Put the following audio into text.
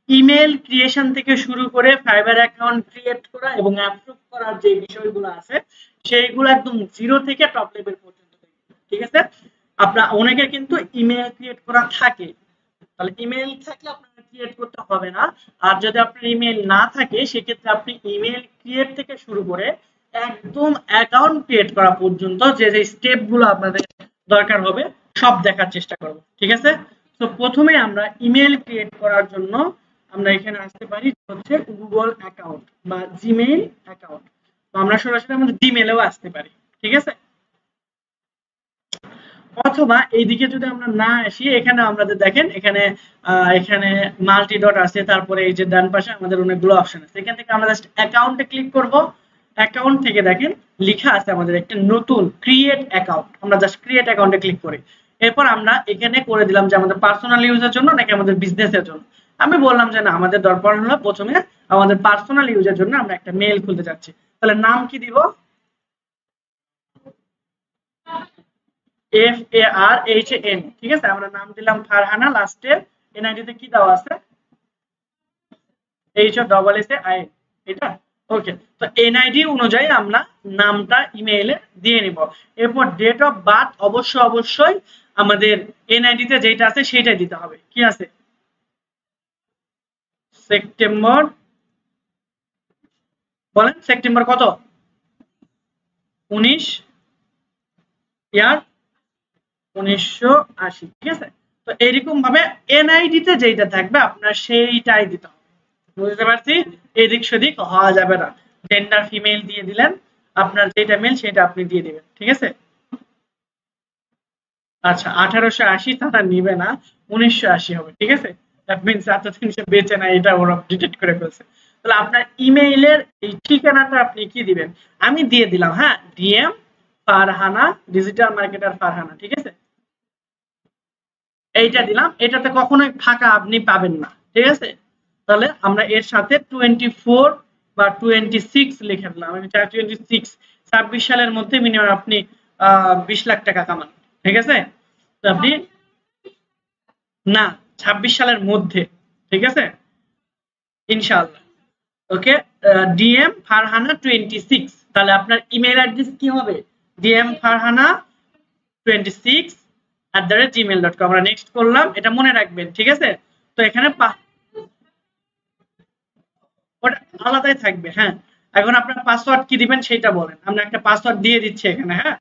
Email creation থেকে শুরু করে ফাইবার অ্যাকাউন্ট ক্রিয়েট করা এবং অ্যাপ্রুভ করার যে বিষয়গুলো আছে সেইগুলো একদম জিরো থেকে টপ লেভেল পর্যন্ত, ঠিক আছে। আপনার অনেকের কিন্তু ইমেল ক্রিয়েট করা থাকে, তাহলে ইমেল থাকলে আপনাকে ক্রিয়েট করতে হবে না। আর যদি আপনার ইমেল না থাকে সেক্ষেত্রে আপনি ইমেল ক্রিয়েট থেকে শুরু করে একদম অ্যাকাউন্ট ক্রিয়েট করা পর্যন্ত যে যে স্টেপগুলো আপনাদের দরকার হবে সব দেখার চেষ্টা করব, ঠিক আছে। তো প্রথমে আমরা ইমেল ক্রিয়েট করার জন্য আমরা এখানে আসতে পারি হচ্ছে গুগল অ্যাকাউন্ট বা জিমেইল অ্যাকাউন্ট, আমরা সরাসরি আমাদের জিমেইলেও আসতে পারি, ঠিক আছে। অথবা এইদিকে যদি আমরা না আসি, এখানে আমাদের দেখেন এখানে এখানে মাল্টি ডট আছে, তারপরে এই যে ডান পাশে আমাদের অনেকগুলো অপশন আছে, এখান থেকে আমরা জাস্ট অ্যাকাউন্টে ক্লিক করব। অ্যাকাউন্ট থেকে দেখেন লেখা আছে আমাদের একটা নতুন ক্রিয়েট অ্যাকাউন্ট, আমরা জাস্ট ক্রিয়েট অ্যাকাউন্টে ক্লিক করি। এরপর আমরা এখানে করে দিলাম যে আমাদের পার্সোনাল ইউজের জন্য নাকি আমাদের বিজনেসের জন্য। আমি বললাম যে না, আমাদের দরকার হলো প্রথমে আমাদের পার্সোনাল ইউজের জন্য আমরা একটা মেইল খুলতে যাচ্ছি, তাহলে নাম কি দিব? FARHAN, ঠিক আছে, আমরা নাম দিলাম ফারহানা, লাস্টে এনআইডি তে কি দেওয়া আছে? HOSSAIN, এটা ওকে। তো এনআইডি অনুযায়ী আমরা নামটা ইমেইলে দিয়ে নিব। এরপর ডেট অফ বার্থ অবশ্যই আমাদের এনআইডি তে যেটা আছে সেটাই দিতে হবে। কি আছে? সেপ্টেম্বর, বলেন সেপ্টেম্বর কত? 19 ইয়ার 1980, ঠিক আছে। তো এইরকম ভাবে এনআইডি তে যেটা থাকবে আপনার সেইটাই দিতে হবে, বুঝতে পারছি? এদিক সেদিক হওয়া যাবে না। জেন্ডার ফিমেল দিয়ে দিলেন, আপনার যেটা মেল সেটা আপনি দিয়ে দিবেন, ঠিক আছে। আচ্ছা, 1880 তারা নিবে না, 1980 হবে, ঠিক আছে। দ্যাট মিন্স এতদিন সে বেঁচে না, এটা ওরা ডিটেক্ট করে ফেলছে। তাহলে আপনার ইমেইলের এই ঠিকানাটা আপনি কি দিবেন? আমি দিয়ে দিলাম, হ্যাঁ, DM Farhana, digital marketer Farhana, ঠিক আছে। এইটা দিলাম, এটাতে কখনোই ফাঁকা আপনি পাবেন না, ঠিক আছে। তাহলে আমরা এর সাথে 24 বা 26 লিখে দিলাম, আমি চাই 26, 26 সালের মধ্যে মিনিমাম আপনি 20 লাখ টাকা কামান, ঠিক আছে। তো আপনি না, 26 সালের মধ্যে, ঠিক আছে, ইনশাআল্লাহ। ওকে, ডিএম ফারহানা 26, তাহলে আপনার ইমেল অ্যাড্রেস কি হবে? DM Farhana 26@gmail.com। আমরা নেক্সট করলাম, এটা মনে রাখবেন, ঠিক আছে। তো এখানে ওটা আলাদাই থাকবে, হ্যাঁ। এখন আপনার পাসওয়ার্ড কি দিবেন সেটা বলেন, আমরা একটা পাসওয়ার্ড দিয়ে দিচ্ছি এখানে, হ্যাঁ।